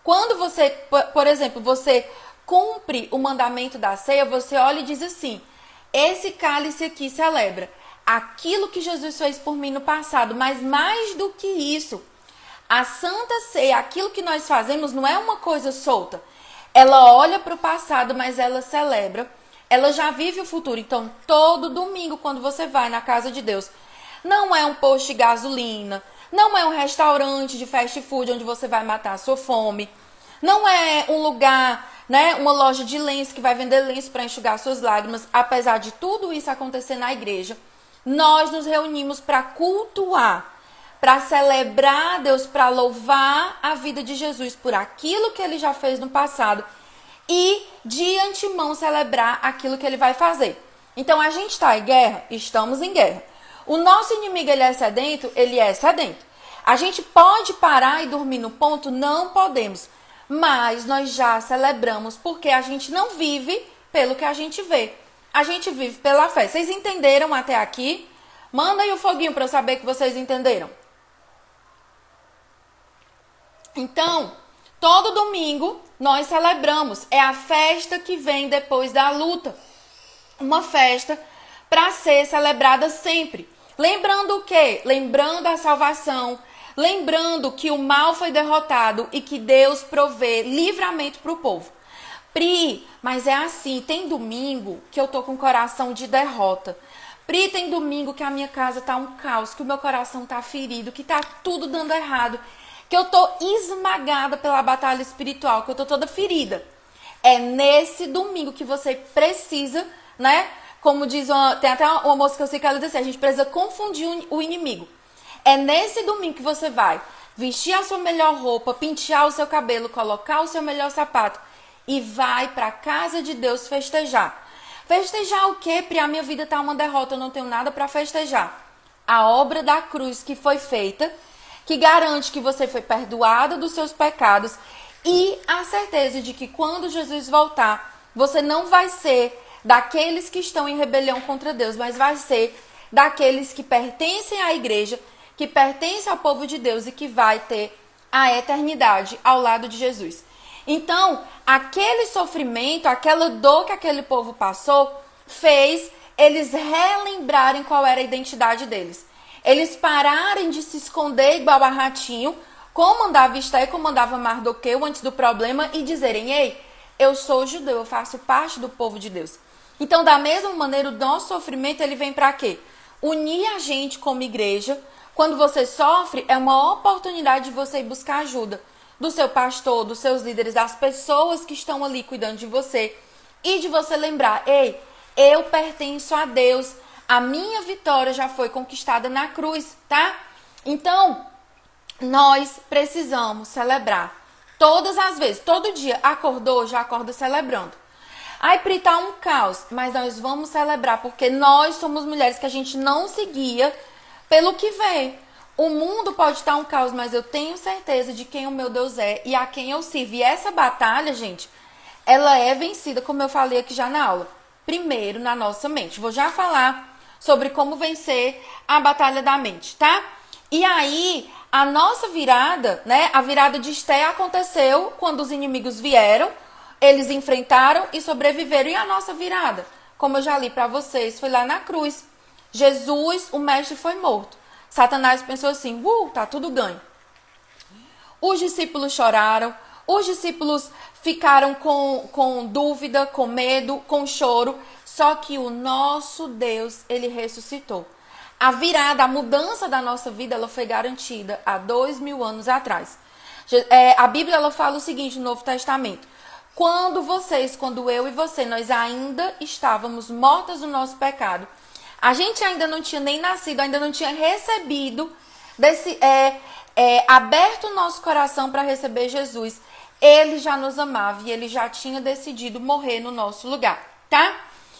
quando você, por exemplo, você cumpre o mandamento da ceia, você olha e diz assim, esse cálice aqui celebra aquilo que Jesus fez por mim no passado, mas mais do que isso, a Santa Ceia, aquilo que nós fazemos não é uma coisa solta. Ela olha para o passado, mas ela celebra, ela já vive o futuro. Então, todo domingo, quando você vai na casa de Deus, não é um posto de gasolina, não é um restaurante de fast food onde você vai matar a sua fome, não é um lugar, né, uma loja de lenço que vai vender lenço para enxugar suas lágrimas. Apesar de tudo isso acontecer na igreja, nós nos reunimos para cultuar, para celebrar a Deus, para louvar a vida de Jesus por aquilo que ele já fez no passado e de antemão celebrar aquilo que ele vai fazer. Então a gente está em guerra? Estamos em guerra. O nosso inimigo, ele é sedento? Ele é sedento. A gente pode parar e dormir no ponto? Não podemos. Mas nós já celebramos porque a gente não vive pelo que a gente vê. A gente vive pela fé. Vocês entenderam até aqui? Manda aí o foguinho para eu saber que vocês entenderam. Então, todo domingo nós celebramos. É a festa que vem depois da luta. Uma festa para ser celebrada sempre. Lembrando o quê? Lembrando a salvação. Lembrando que o mal foi derrotado e que Deus provê livramento para o povo. Pri, mas é assim, tem domingo que eu tô com coração de derrota. Pri, tem domingo que a minha casa tá um caos, que o meu coração tá ferido, que tá tudo dando errado, que eu tô esmagada pela batalha espiritual, que eu tô toda ferida. É nesse domingo que você precisa, né? Como diz tem até uma moça que eu sei que ela diz assim, a gente precisa confundir o inimigo. É nesse domingo que você vai vestir a sua melhor roupa, pentear o seu cabelo, colocar o seu melhor sapato e vai para a casa de Deus festejar. Festejar o quê? Pri, a minha vida tá uma derrota, eu não tenho nada para festejar. A obra da cruz que foi feita, que garante que você foi perdoada dos seus pecados e a certeza de que quando Jesus voltar, você não vai ser daqueles que estão em rebelião contra Deus, mas vai ser daqueles que pertencem à igreja, que pertencem ao povo de Deus e que vai ter a eternidade ao lado de Jesus. Então, aquele sofrimento, aquela dor que aquele povo passou, fez eles relembrarem qual era a identidade deles. Eles pararem de se esconder igual a ratinho, como andava Esté, como andava Mardoqueu antes do problema, e dizerem, ei, eu sou judeu, eu faço parte do povo de Deus. Então, da mesma maneira, o nosso sofrimento, ele vem para quê? Unir a gente como igreja. Quando você sofre, é uma oportunidade de você ir buscar ajuda do seu pastor, dos seus líderes, das pessoas que estão ali cuidando de você. E de você lembrar, ei, eu pertenço a Deus. A minha vitória já foi conquistada na cruz, tá? Então, nós precisamos celebrar. Todas as vezes, todo dia, acordou, já acorda celebrando. Ai, Pri, tá um caos, mas nós vamos celebrar, porque nós somos mulheres que a gente não se guia pelo que vê. O mundo pode estar um caos, mas eu tenho certeza de quem o meu Deus é e a quem eu sirvo. E essa batalha, gente, ela é vencida, como eu falei aqui já na aula. Primeiro, na nossa mente. Vou já falar sobre como vencer a batalha da mente, tá? E aí, a nossa virada, né? A virada de Esté aconteceu quando os inimigos vieram, eles enfrentaram e sobreviveram. E a nossa virada, como eu já li para vocês, foi lá na cruz. Jesus, o mestre, foi morto. Satanás pensou assim, tá tudo ganho. Os discípulos choraram, os discípulos ficaram com dúvida, com medo, com choro. Só que o nosso Deus, ele ressuscitou. A virada, a mudança da nossa vida, ela foi garantida há 2000 anos atrás. A Bíblia, ela fala o seguinte no Novo Testamento. Quando eu e você, nós ainda estávamos mortas no nosso pecado, a gente ainda não tinha nem nascido, ainda não tinha recebido, aberto o nosso coração para receber Jesus. Ele já nos amava e ele já tinha decidido morrer no nosso lugar, tá?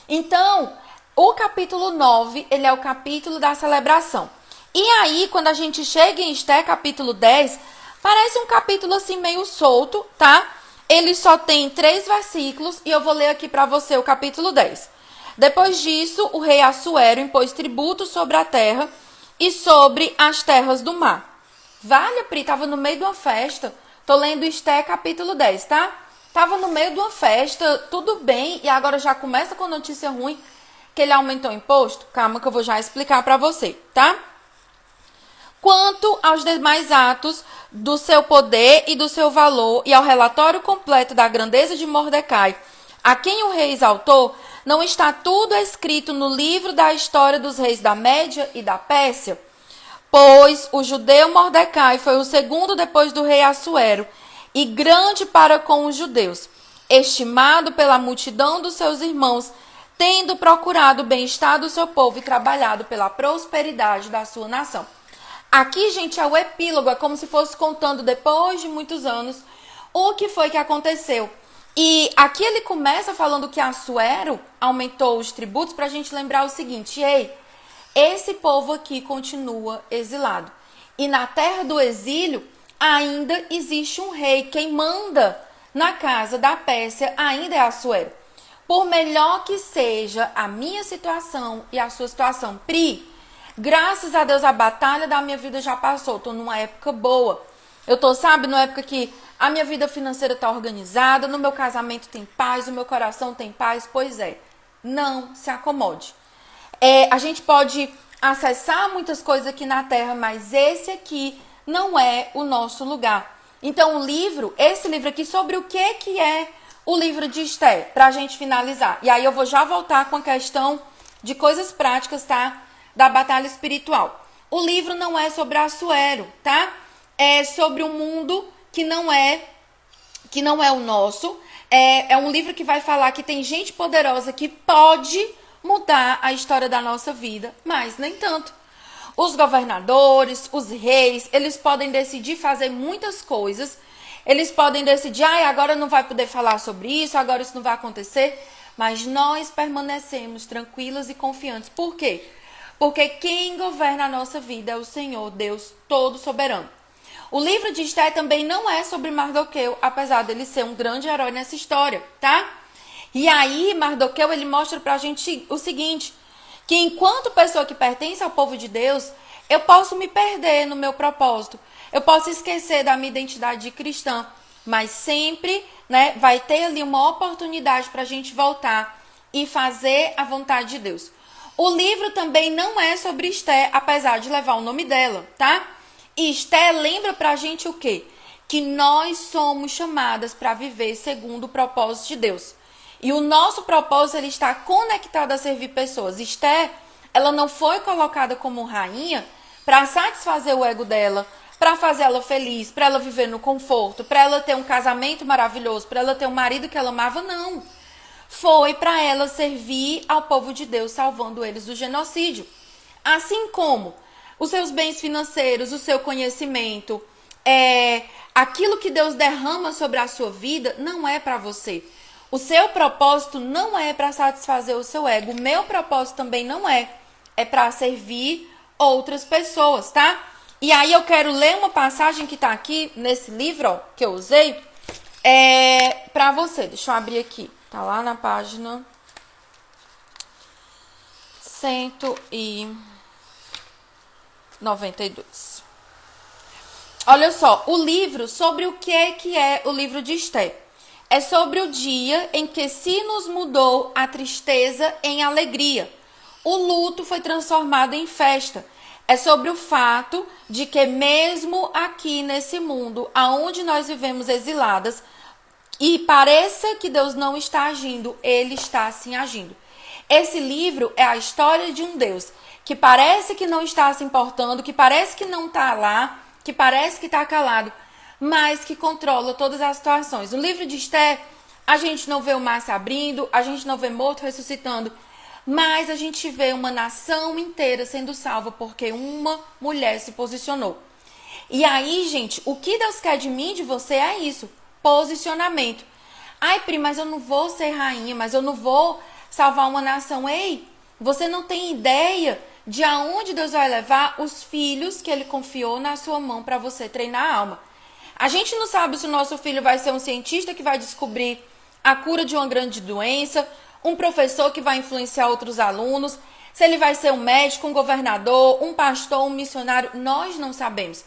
Então, o capítulo 9, ele é o capítulo da celebração. E aí, quando a gente chega em Esté, capítulo 10, parece um capítulo assim meio solto, tá? Ele só tem 3 versículos e eu vou ler aqui para você o capítulo 10. Depois disso, o rei Assuero impôs tributo sobre a terra e sobre as terras do mar. Vale, Pri, tava no meio de uma festa. Tô lendo Esté, capítulo 10, tá? Tava no meio de uma festa, tudo bem, e agora já começa com notícia ruim, que ele aumentou o imposto. Calma que eu vou já explicar para você, tá? Quanto aos demais atos do seu poder e do seu valor e ao relatório completo da grandeza de Mordecai, a quem o rei exaltou, não está tudo escrito no livro da história dos reis da Média e da Pérsia? Pois o judeu Mordecai foi o segundo depois do rei Assuero, e grande para com os judeus, estimado pela multidão dos seus irmãos, tendo procurado o bem-estar do seu povo e trabalhado pela prosperidade da sua nação. Aqui, gente, é o epílogo, é como se fosse contando depois de muitos anos o que foi que aconteceu. E aqui ele começa falando que Assuero aumentou os tributos para a gente lembrar o seguinte, ei, esse povo aqui continua exilado. E na terra do exílio ainda existe um rei, quem manda na casa da Pérsia ainda é Assuero. Por melhor que seja a minha situação e a sua situação, Pri, graças a Deus a batalha da minha vida já passou, estou numa época boa. Eu tô, sabe, numa época que a minha vida financeira tá organizada, no meu casamento tem paz, o meu coração tem paz. Pois é, não se acomode. A gente pode acessar muitas coisas aqui na Terra, mas esse aqui não é o nosso lugar. Então, esse livro aqui, sobre o que é o livro de Esté, pra gente finalizar. E aí eu vou já voltar com a questão de coisas práticas, tá? Da batalha espiritual. O livro não é sobre Assuero, tá? É sobre um mundo que não é o nosso. É um livro que vai falar que tem gente poderosa que pode mudar a história da nossa vida, mas nem tanto. Os governadores, os reis, eles podem decidir fazer muitas coisas. Eles podem decidir, agora não vai poder falar sobre isso, agora isso não vai acontecer. Mas nós permanecemos tranquilas e confiantes. Por quê? Porque quem governa a nossa vida é o Senhor, Deus Todo-Soberano. O livro de Esté também não é sobre Mardoqueu, apesar dele ser um grande herói nessa história, tá? E aí, Mardoqueu, ele mostra pra gente o seguinte, que enquanto pessoa que pertence ao povo de Deus, eu posso me perder no meu propósito. Eu posso esquecer da minha identidade de cristã, mas sempre, né, vai ter ali uma oportunidade pra gente voltar e fazer a vontade de Deus. O livro também não é sobre Esté, apesar de levar o nome dela, tá? E Esté lembra pra gente o quê? Que nós somos chamadas para viver segundo o propósito de Deus. E o nosso propósito, ele está conectado a servir pessoas. Esté, ela não foi colocada como rainha para satisfazer o ego dela, para fazer ela feliz, para ela viver no conforto, para ela ter um casamento maravilhoso, para ela ter um marido que ela amava, não. Foi para ela servir ao povo de Deus, salvando eles do genocídio. Assim como os seus bens financeiros, o seu conhecimento, aquilo que Deus derrama sobre a sua vida, não é para você. O seu propósito não é para satisfazer o seu ego. O meu propósito também não é. É para servir outras pessoas, tá? E aí eu quero ler uma passagem que tá aqui nesse livro, ó, que eu usei, para você. Deixa eu abrir aqui. Tá lá na página 192. Olha só, o livro, sobre o que é o livro de Esté. É sobre o dia em que se nos mudou a tristeza em alegria. O luto foi transformado em festa. É sobre o fato de que mesmo aqui nesse mundo, aonde nós vivemos exiladas, e pareça que Deus não está agindo, Ele está sim agindo. Esse livro é a história de um Deus que parece que não está se importando, que parece que não está lá, que parece que está calado, mas que controla todas as situações. No livro de Esté, a gente não vê o mar se abrindo, a gente não vê morto ressuscitando, mas a gente vê uma nação inteira sendo salva porque uma mulher se posicionou. E aí, gente, o que Deus quer de mim e de você é isso, posicionamento. Ai, Pri, mas eu não vou ser rainha, mas eu não vou salvar uma nação. Ei, você não tem ideia de aonde Deus vai levar os filhos que Ele confiou na sua mão para você treinar a alma. A gente não sabe se o nosso filho vai ser um cientista que vai descobrir a cura de uma grande doença, um professor que vai influenciar outros alunos, se ele vai ser um médico, um governador, um pastor, um missionário, nós não sabemos.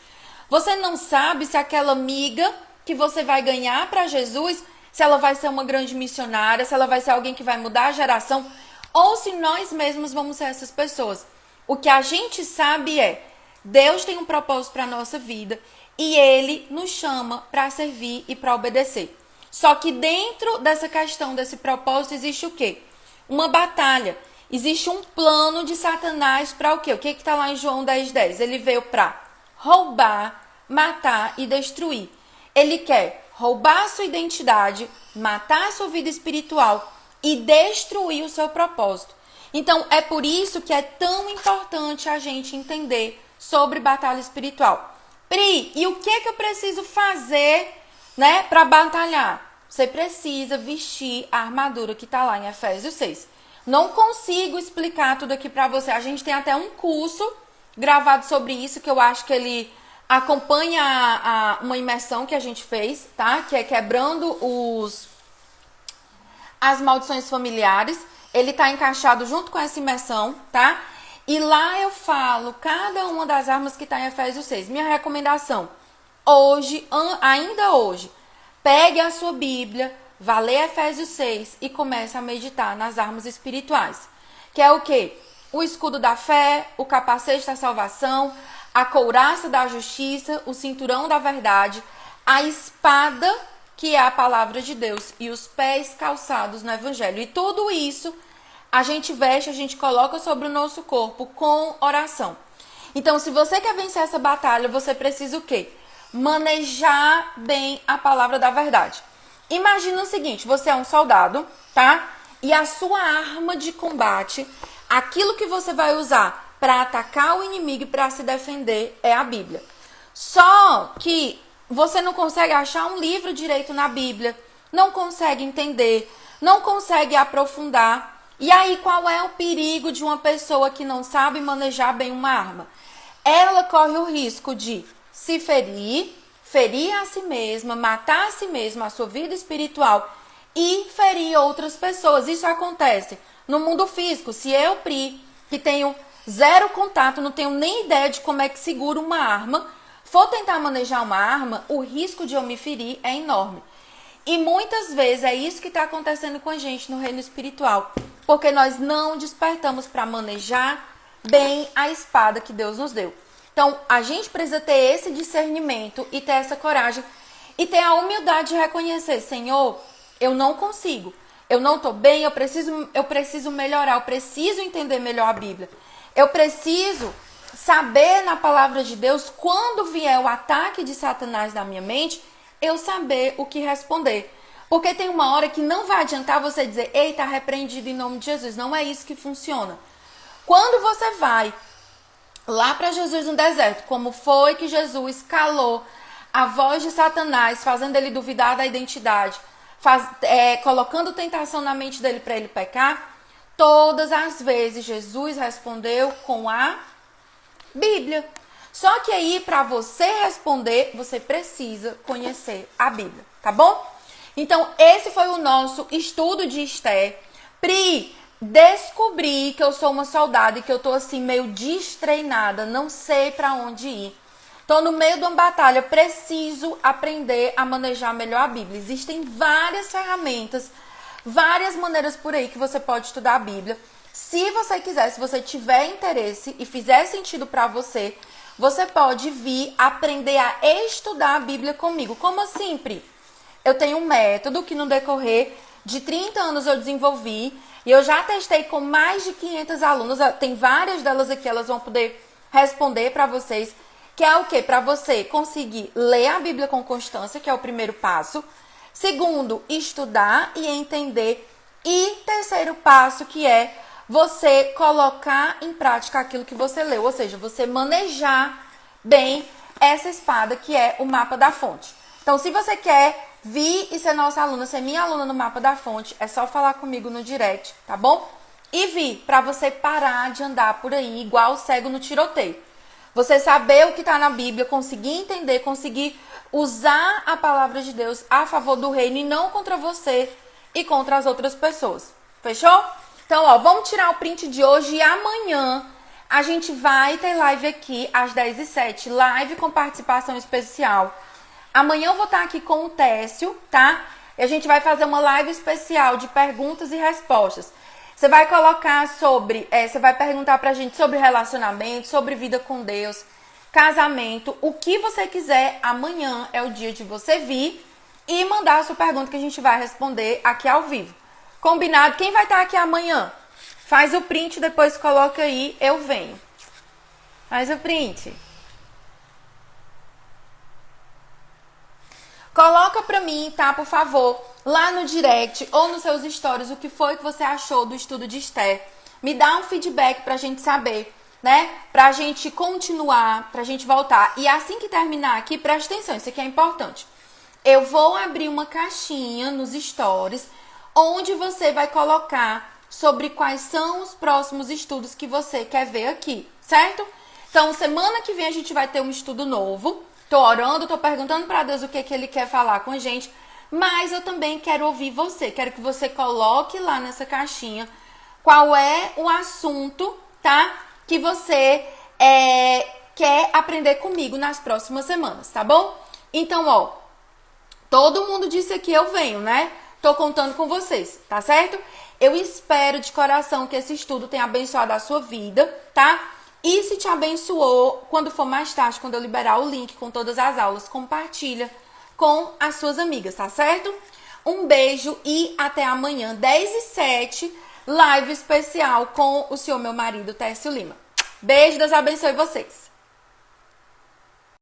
Você não sabe se aquela amiga que você vai ganhar para Jesus, se ela vai ser uma grande missionária, se ela vai ser alguém que vai mudar a geração, ou se nós mesmos vamos ser essas pessoas. O que a gente sabe é, Deus tem um propósito para a nossa vida e Ele nos chama para servir e para obedecer. Só que dentro dessa questão, desse propósito, existe o quê? Uma batalha. Existe um plano de Satanás para o quê? O que está lá em João 10:10? Ele veio para roubar, matar e destruir. Ele quer roubar a sua identidade, matar a sua vida espiritual e destruir o seu propósito. Então, é por isso que é tão importante a gente entender sobre batalha espiritual. Pri, e o que eu preciso fazer, né, para batalhar? Você precisa vestir a armadura que está lá em Efésios 6. Não consigo explicar tudo aqui para você. A gente tem até um curso gravado sobre isso, que eu acho que ele acompanha uma imersão que a gente fez, tá? Que é quebrando as maldições familiares. Ele tá encaixado junto com essa imersão, tá? E lá eu falo cada uma das armas que tá em Efésios 6. Minha recomendação, hoje, ainda hoje, pegue a sua Bíblia, vá ler Efésios 6 e comece a meditar nas armas espirituais. Que é o quê? O escudo da fé, o capacete da salvação, a couraça da justiça, o cinturão da verdade, a espada, que é a palavra de Deus, e os pés calçados no evangelho. E tudo isso a gente veste, a gente coloca sobre o nosso corpo com oração. Então, se você quer vencer essa batalha, você precisa o quê? Manejar bem a palavra da verdade. Imagina o seguinte, você é um soldado, tá? E a sua arma de combate, aquilo que você vai usar para atacar o inimigo e para se defender é a Bíblia. Só que você não consegue achar um livro direito na Bíblia, não consegue entender, não consegue aprofundar. E aí, qual é o perigo de uma pessoa que não sabe manejar bem uma arma? Ela corre o risco de se ferir, ferir a si mesma, matar a si mesma, a sua vida espiritual e ferir outras pessoas. Isso acontece no mundo físico. Se eu, Pri, que tenho zero contato, não tenho nem ideia de como é que segura uma arma, for tentar manejar uma arma, o risco de eu me ferir é enorme. E muitas vezes é isso que está acontecendo com a gente no reino espiritual, porque nós não despertamos para manejar bem a espada que Deus nos deu. Então, a gente precisa ter esse discernimento e ter essa coragem e ter a humildade de reconhecer, Senhor, eu não consigo, eu não estou bem, eu preciso melhorar, eu preciso entender melhor a Bíblia. Eu preciso saber na palavra de Deus, quando vier o ataque de Satanás na minha mente, eu saber o que responder. Porque tem uma hora que não vai adiantar você dizer, ei, está repreendido em nome de Jesus. Não é isso que funciona. Quando você vai lá para Jesus no deserto, como foi que Jesus calou a voz de Satanás, fazendo ele duvidar da identidade, colocando tentação na mente dele para ele pecar, todas as vezes Jesus respondeu com a Bíblia. Só que aí, para você responder, você precisa conhecer a Bíblia, tá bom? Então, esse foi o nosso estudo de Esther. Pri, descobri que eu sou uma soldada e que eu tô assim meio destreinada, não sei para onde ir. Tô no meio de uma batalha, preciso aprender a manejar melhor a Bíblia. Existem várias ferramentas, várias maneiras por aí que você pode estudar a Bíblia. Se você quiser, se você tiver interesse e fizer sentido para você, você pode vir aprender a estudar a Bíblia comigo. Como assim, Pri? Eu tenho um método que no decorrer de 30 anos eu desenvolvi e eu já testei com mais de 500 alunos. Tem várias delas aqui, elas vão poder responder para vocês. Que é o quê? Para você conseguir ler a Bíblia com constância, que é o primeiro passo. Segundo, estudar e entender. E terceiro passo, que é você colocar em prática aquilo que você leu. Ou seja, você manejar bem essa espada, que é o mapa da fonte. Então, se você quer vir e ser nossa aluna, ser minha aluna no mapa da fonte, é só falar comigo no direct, tá bom? E vir para você parar de andar por aí igual cego no tiroteio. Você saber o que está na Bíblia, conseguir entender, conseguir usar a palavra de Deus a favor do reino e não contra você e contra as outras pessoas. Fechou? Então, ó, vamos tirar o print de hoje e amanhã a gente vai ter live aqui às 10h07, live com participação especial. Amanhã eu vou estar aqui com o Técio, tá? E a gente vai fazer uma live especial de perguntas e respostas. Você vai colocar você vai perguntar pra gente sobre relacionamento, sobre vida com Deus, casamento, o que você quiser. Amanhã é o dia de você vir e mandar a sua pergunta que a gente vai responder aqui ao vivo. Combinado? Quem vai estar aqui amanhã? Faz o print, depois coloca aí, eu venho. Faz o print. Coloca pra mim, tá, por favor, lá no direct ou nos seus stories o que foi que você achou do estudo de Esther. Me dá um feedback pra gente saber, né? Pra gente continuar, pra gente voltar. E assim que terminar aqui, presta atenção, isso aqui é importante. Eu vou abrir uma caixinha nos stories onde você vai colocar sobre quais são os próximos estudos que você quer ver aqui, certo? Então, semana que vem a gente vai ter um estudo novo. Tô orando, tô perguntando para Deus o que Ele quer falar com a gente, mas eu também quero ouvir você. Quero que você coloque lá nessa caixinha qual é o assunto, tá? Que você quer aprender comigo nas próximas semanas, tá bom? Então, ó, todo mundo disse aqui eu venho, né? Tô contando com vocês, tá certo? Eu espero de coração que esse estudo tenha abençoado a sua vida, tá? E se te abençoou, quando for mais tarde, quando eu liberar o link com todas as aulas, compartilha com as suas amigas, tá certo? Um beijo e até amanhã, 10h07, live especial com o senhor, meu marido, Tércio Lima. Beijo, Deus abençoe vocês.